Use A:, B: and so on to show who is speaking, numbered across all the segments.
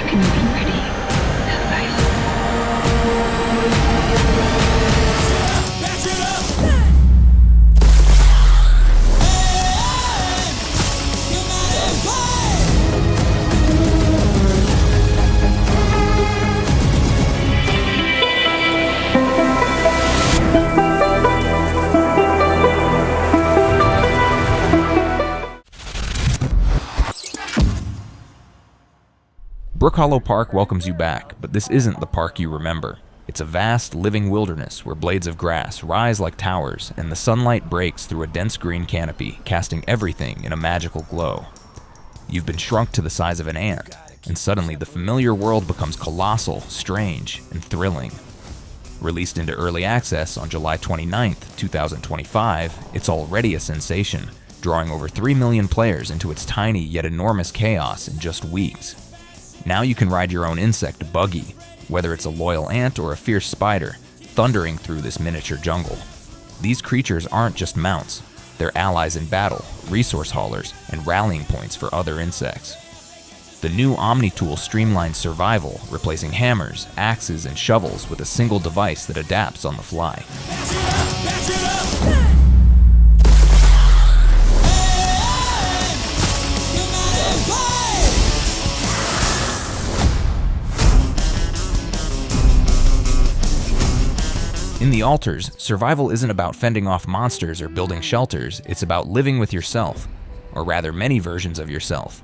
A: can you be ready to fight?
B: Brook Hollow Park welcomes you back, but this isn't the park you remember. It's a vast, living wilderness where blades of grass rise like towers and the sunlight breaks through a dense green canopy, casting everything in a magical glow. You've been shrunk to the size of an ant, and suddenly the familiar world becomes colossal, strange, and thrilling. Released into early access on July 29th, 2025, it's already a sensation, drawing over 3 million players into its tiny yet enormous chaos in just weeks. Now you can ride your own insect buggy, whether it's a loyal ant or a fierce spider, thundering through this miniature jungle. These creatures aren't just mounts, they're allies in battle, resource haulers, and rallying points for other insects. The new Omni-Tool streamlines survival, replacing hammers, axes, and shovels with a single device that adapts on the fly. In the altars, survival isn't about fending off monsters or building shelters, it's about living with yourself, or rather many versions of yourself.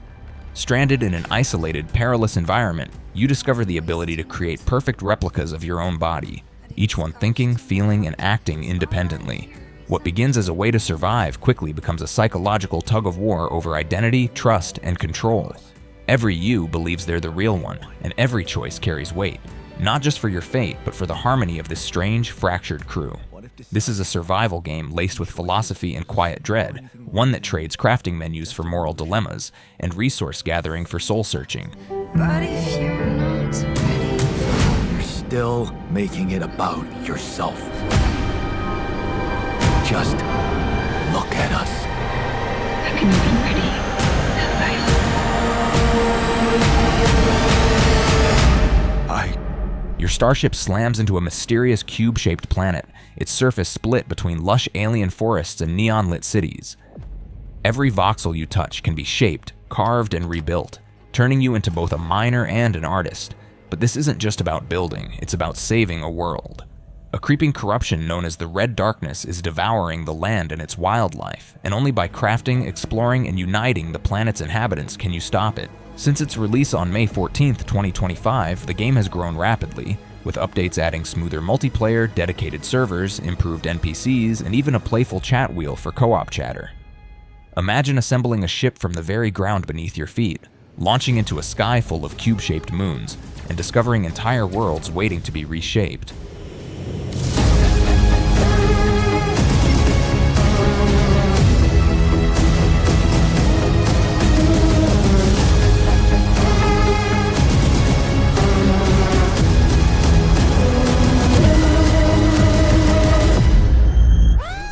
B: Stranded in an isolated, perilous environment, you discover the ability to create perfect replicas of your own body, each one thinking, feeling, and acting independently. What begins as a way to survive quickly becomes a psychological tug-of-war over identity, trust, and control. Every you believes they're the real one, and every choice carries weight. Not just for your fate, but for the harmony of this strange, fractured crew. This is a survival game laced with philosophy and quiet dread, one that trades crafting menus for moral dilemmas, and resource gathering for soul searching.
A: But if you're not ready,
C: You're still making it about yourself. Just look at us.
A: how can you be ready to fight?
B: Your starship slams into a mysterious cube-shaped planet, its surface split between lush alien forests and neon-lit cities. Every voxel you touch can be shaped, carved, and rebuilt, turning you into both a miner and an artist. But this isn't just about building, it's about saving a world. A creeping corruption known as the Red Darkness is devouring the land and its wildlife, and only by crafting, exploring, and uniting the planet's inhabitants can you stop it. Since its release on May 14th, 2025, the game has grown rapidly, with updates adding smoother multiplayer, dedicated servers, improved NPCs, and even a playful chat wheel for co-op chatter. Imagine assembling a ship from the very ground beneath your feet, launching into a sky full of cube-shaped moons, and discovering entire worlds waiting to be reshaped.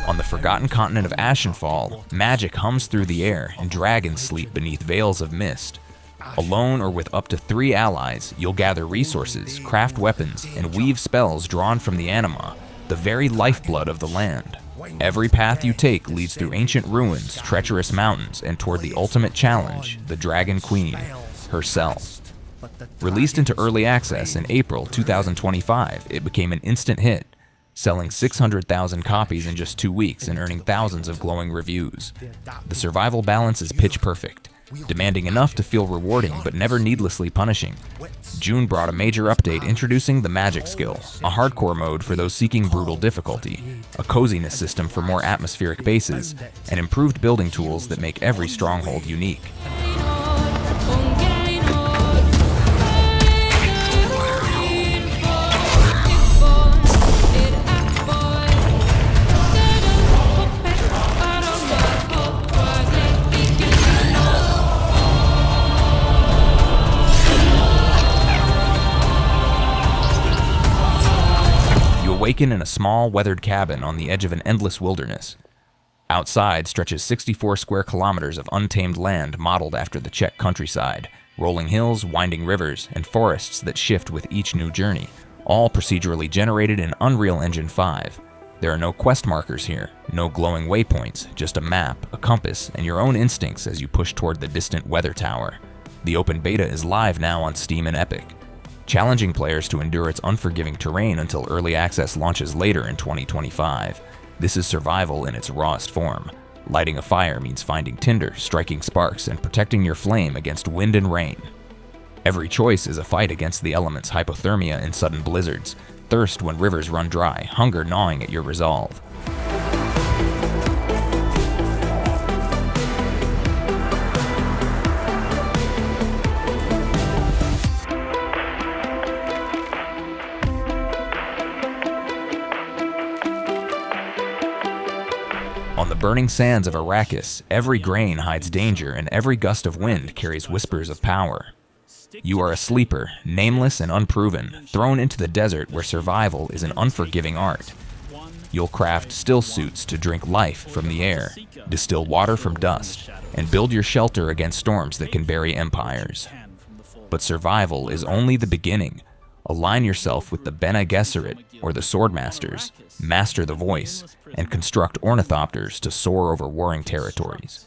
B: On the forgotten continent of Atomfall, magic hums through the air and dragons sleep beneath veils of mist. Alone or with up to 3 allies, you'll gather resources, craft weapons, and weave spells drawn from the anima, the very lifeblood of the land. Every path you take leads through ancient ruins, treacherous mountains, and toward the ultimate challenge, the Dragon Queen herself. Released into early access in April 2025, it became an instant hit, selling 600,000 copies in just 2 weeks and earning thousands of glowing reviews. The survival balance is pitch perfect, demanding enough to feel rewarding but never needlessly punishing. June brought a major update introducing the magic skill, a hardcore mode for those seeking brutal difficulty, a coziness system for more atmospheric bases, and improved building tools that make every stronghold unique. Awaken in a small, weathered cabin on the edge of an endless wilderness. Outside stretches 64 square kilometers of untamed land modeled after the Czech countryside, Rolling hills, winding rivers, and forests that shift with each new journey, all procedurally generated in Unreal Engine 5. There are no quest markers here, no glowing waypoints, just a map, a compass, and your own instincts as you push toward the distant weather tower. The open beta is live now on Steam and Epic, challenging players to endure its unforgiving terrain until early access launches later in 2025. This is survival in its rawest form. Lighting a fire means finding tinder, striking sparks, and protecting your flame against wind and rain. Every choice is a fight against the elements, hypothermia in sudden blizzards, thirst when rivers run dry, hunger gnawing at your resolve. On the burning sands of Arrakis, every grain hides danger and every gust of wind carries whispers of power. You are a sleeper, nameless and unproven, thrown into the desert where survival is an unforgiving art. You'll craft still suits to drink life from the air, distill water from dust, and build your shelter against storms that can bury empires. But survival is only the beginning. Align yourself with the Bene Gesserit, or the Swordmasters, master the voice, and construct ornithopters to soar over warring territories.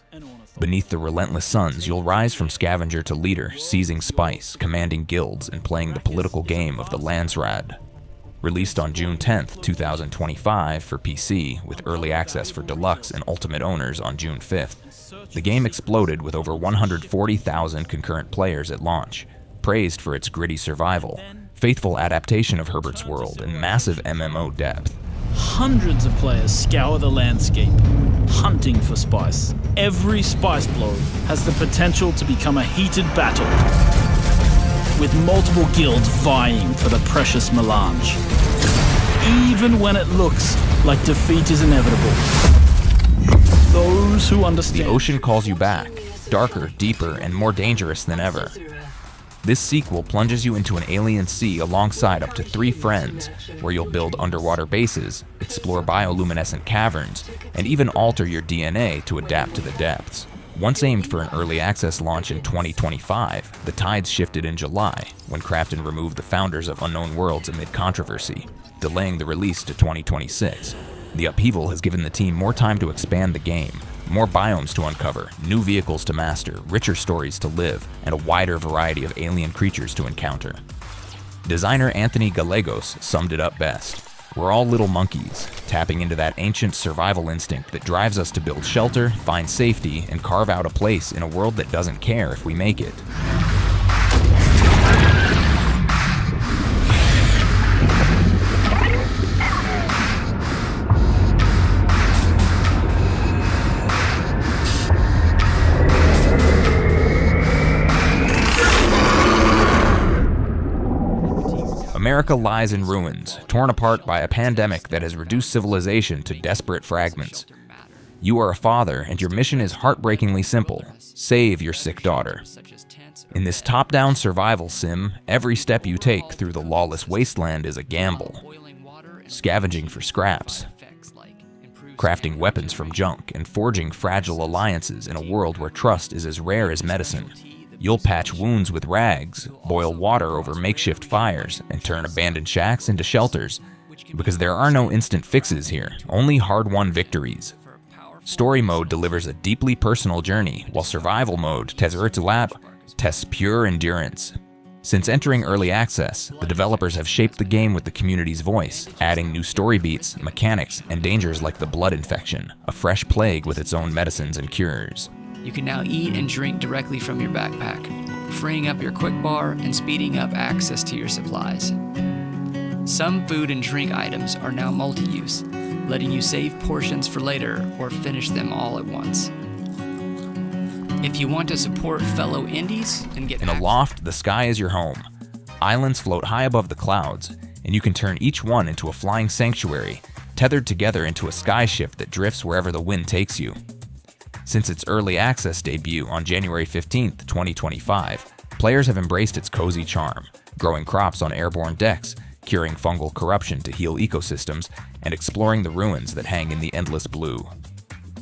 B: Beneath the relentless suns, you'll rise from scavenger to leader, seizing spice, commanding guilds, and playing the political game of the Landsraad. Released on June 10th, 2025 for PC, with early access for deluxe and ultimate owners on June 5th, the game exploded with over 140,000 concurrent players at launch, praised for its gritty survival, faithful adaptation of Herbert's world, and massive MMO depth.
D: Hundreds of players scour the landscape, hunting for spice. Every spice blow has the potential to become a heated battle, with multiple guilds vying for the precious melange. Even when it looks like defeat is inevitable, those who understand...
B: The ocean calls you back, darker, deeper, and more dangerous than ever. This sequel plunges you into an alien sea alongside up to 3 friends, where you'll build underwater bases, explore bioluminescent caverns, and even alter your DNA to adapt to the depths. Once aimed for an early access launch in 2025, the tides shifted in July, when Krafton removed the founders of Unknown Worlds amid controversy, delaying the release to 2026. The upheaval has given the team more time to expand the game, more biomes to uncover, new vehicles to master, richer stories to live, and a wider variety of alien creatures to encounter. Designer Anthony Gallegos summed it up best. We're all little monkeys, tapping into that ancient survival instinct that drives us to build shelter, find safety, and carve out a place in a world that doesn't care if we make it. America lies in ruins, torn apart by a pandemic that has reduced civilization to desperate fragments. You are a father, and your mission is heartbreakingly simple: save your sick daughter. In this top-down survival sim, every step you take through the lawless wasteland is a gamble. Scavenging for scraps, crafting weapons from junk, and forging fragile alliances in a world where trust is as rare as medicine. You'll patch wounds with rags, boil water over makeshift fires, and turn abandoned shacks into shelters. Because there are no instant fixes here, only hard-won victories. Story mode delivers a deeply personal journey, while survival mode, Tezzert's Lab, tests pure endurance. Since entering early access, the developers have shaped the game with the community's voice, adding new story beats, mechanics, and dangers like the blood infection, a fresh plague with its own medicines and cures.
E: You can now eat and drink directly from your backpack, freeing up your quick bar and speeding up access to your supplies. Some food and drink items are now multi-use, letting you save portions for later or finish them all at once. If you want to support fellow indies and get
B: In Aloft, the sky is your home. Islands float high above the clouds, and you can turn each one into a flying sanctuary, tethered together into a skyship that drifts wherever the wind takes you. Since its early access debut on January 15th, 2025, players have embraced its cozy charm, growing crops on airborne decks, curing fungal corruption to heal ecosystems, and exploring the ruins that hang in the endless blue.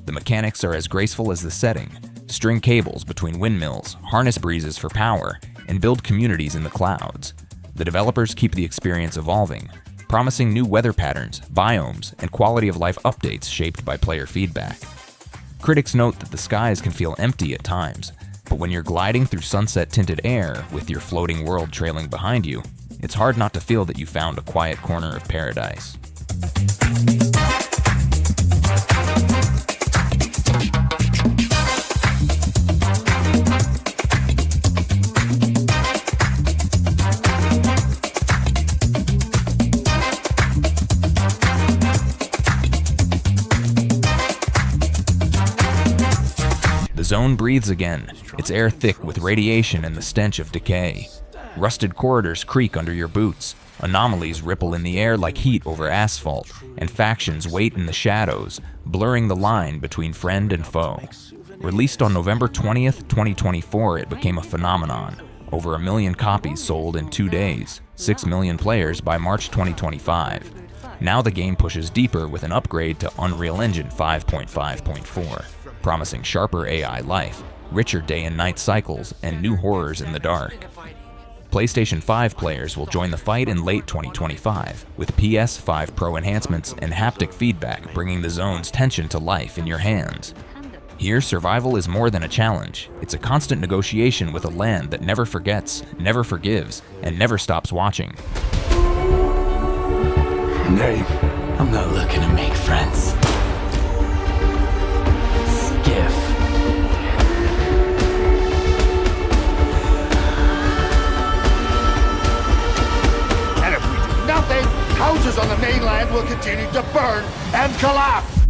B: The mechanics are as graceful as the setting, string cables between windmills, harness breezes for power, and build communities in the clouds. The developers keep the experience evolving, promising new weather patterns, biomes, and quality of life updates shaped by player feedback. Critics note that the skies can feel empty at times, but when you're gliding through sunset-tinted air with your floating world trailing behind you, it's hard not to feel that you found a quiet corner of paradise. The zone breathes again, its air thick with radiation and the stench of decay. Rusted corridors creak under your boots, anomalies ripple in the air like heat over asphalt, and factions wait in the shadows, blurring the line between friend and foe. Released on November 20th, 2024, it became a phenomenon. Over 1 million copies sold in 2 days, 6 million players by March 2025. Now the game pushes deeper with an upgrade to Unreal Engine 5.5.4. promising sharper AI life, richer day and night cycles, and new horrors in the dark. PlayStation 5 players will join the fight in late 2025, with PS5 Pro enhancements and haptic feedback bringing the zone's tension to life in your hands. Here, survival is more than a challenge. It's a constant negotiation with a land that never forgets, never forgives, and never stops watching.
C: Nay, I'm not looking to make friends.
F: Houses on the mainland will continue to burn and collapse.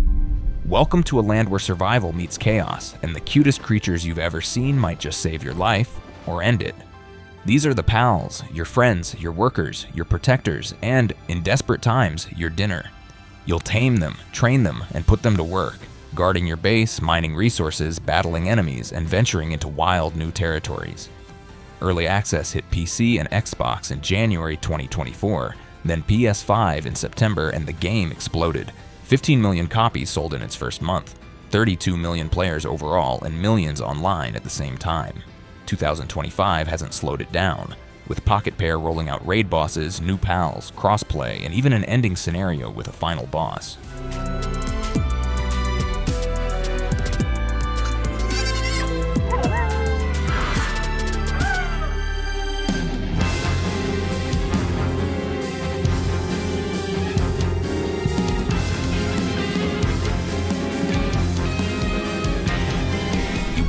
B: Welcome to a land where survival meets chaos, and the cutest creatures you've ever seen might just save your life or end it. These are the pals, your friends, your workers, your protectors, and, in desperate times, your dinner. You'll tame them, train them, and put them to work, guarding your base, mining resources, battling enemies, and venturing into wild new territories. Early access hit PC and Xbox in January 2024, then PS5 in September, and the game exploded. 15 million copies sold in its first month, 32 million players overall, and millions online at the same time. 2025 hasn't slowed it down, with Pocket Pair rolling out raid bosses, new pals, crossplay, and even an ending scenario with a final boss.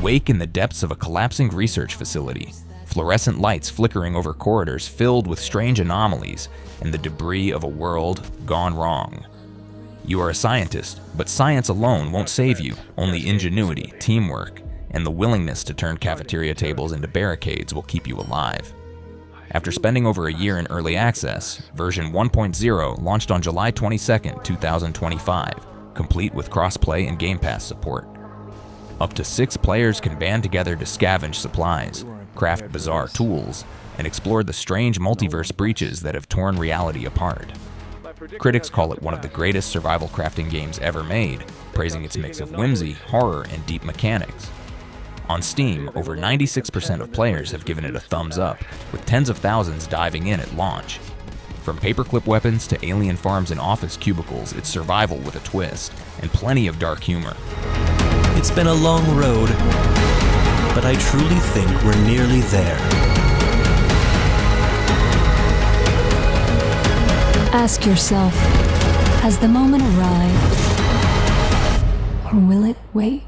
B: Wake in the depths of a collapsing research facility, fluorescent lights flickering over corridors filled with strange anomalies and the debris of a world gone wrong. You are a scientist, but science alone won't save you. Only ingenuity, teamwork, and the willingness to turn cafeteria tables into barricades will keep you alive. After spending over a year in early access, version 1.0 launched on July 22, 2025, complete with cross-play and Game Pass support. Up to 6 players can band together to scavenge supplies, craft bizarre tools, and explore the strange multiverse breaches that have torn reality apart. Critics call it one of the greatest survival crafting games ever made, praising its mix of whimsy, horror, and deep mechanics. On Steam, over 96% of players have given it a thumbs up, with tens of thousands diving in at launch. From paperclip weapons to alien farms and office cubicles, it's survival with a twist, and plenty of dark humor.
G: It's been a long road, but I truly think we're nearly there.
A: Ask yourself, has the moment arrived? Or will it wait?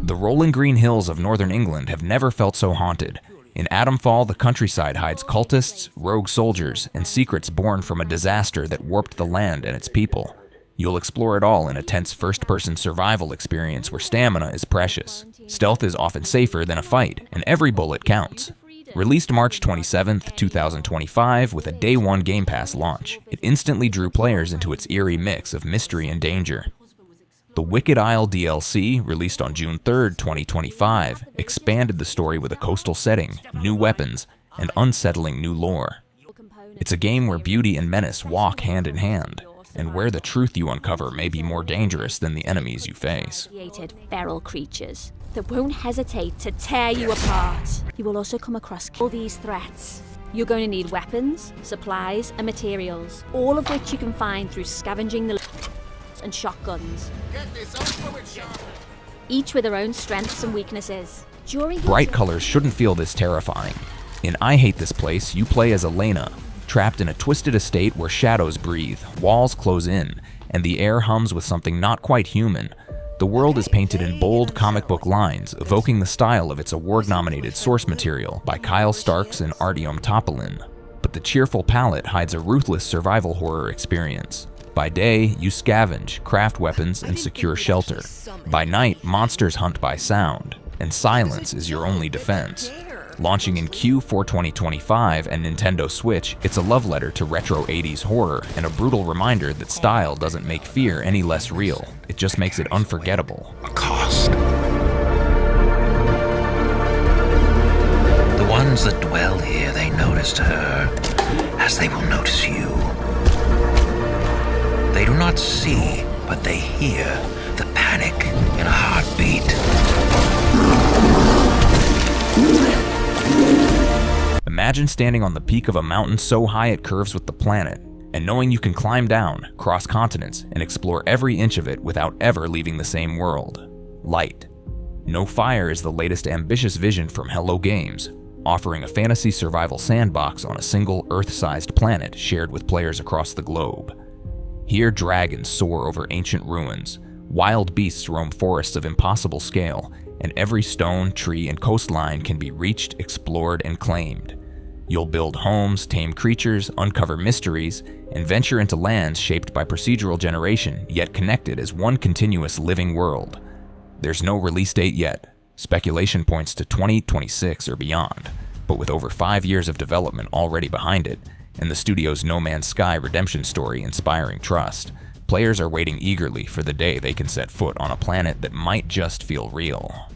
B: The rolling green hills of northern England have never felt so haunted. In Atomfall, the countryside hides cultists, rogue soldiers, and secrets born from a disaster that warped the land and its people. You'll explore it all in a tense first-person survival experience where stamina is precious. Stealth is often safer than a fight, and every bullet counts. Released March 27, 2025 with a Day 1 Game Pass launch, it instantly drew players into its eerie mix of mystery and danger. The Wicked Isle DLC, released on June 3, 2025, expanded the story with a coastal setting, new weapons, and unsettling new lore. It's a game where beauty and menace walk hand in hand, and where the truth you uncover may be more dangerous than the enemies you face.
H: Created feral creatures that won't hesitate to tear you apart. You will also come across all these threats. You're going to need weapons, supplies, and materials, all of which you can find through scavenging the and shotguns. Each with their own strengths and weaknesses.
B: Bright colors shouldn't feel this terrifying. In I Hate This Place, you play as Elena, trapped in a twisted estate where shadows breathe, walls close in, and the air hums with something not quite human. The world is painted in bold comic book lines, evoking the style of its award-nominated source material by Kyle Starks and Artyom Topolin. But the cheerful palette hides a ruthless survival horror experience. By day, you scavenge, craft weapons, and secure shelter. By night, monsters hunt by sound, and silence is your only defense. Launching in Q4 2025 and Nintendo Switch, it's a love letter to retro 80s horror and a brutal reminder that style doesn't make fear any less real. It just makes it unforgettable.
I: A cost. The ones that dwell here, they noticed her, as they will notice you. They do not see, but they hear the panic in a heartbeat.
B: Imagine standing on the peak of a mountain so high it curves with the planet, and knowing you can climb down, cross continents, and explore every inch of it without ever leaving the same world. Light. No Fire is the latest ambitious vision from Hello Games, offering a fantasy survival sandbox on a single Earth-sized planet shared with players across the globe. Here, dragons soar over ancient ruins, wild beasts roam forests of impossible scale, and every stone, tree, and coastline can be reached, explored, and claimed. You'll build homes, tame creatures, uncover mysteries, and venture into lands shaped by procedural generation, yet connected as one continuous living world. There's no release date yet. Speculation points to 2026 or beyond, but with over 5 years of development already behind it, and the studio's No Man's Sky redemption story inspiring trust, players are waiting eagerly for the day they can set foot on a planet that might just feel real.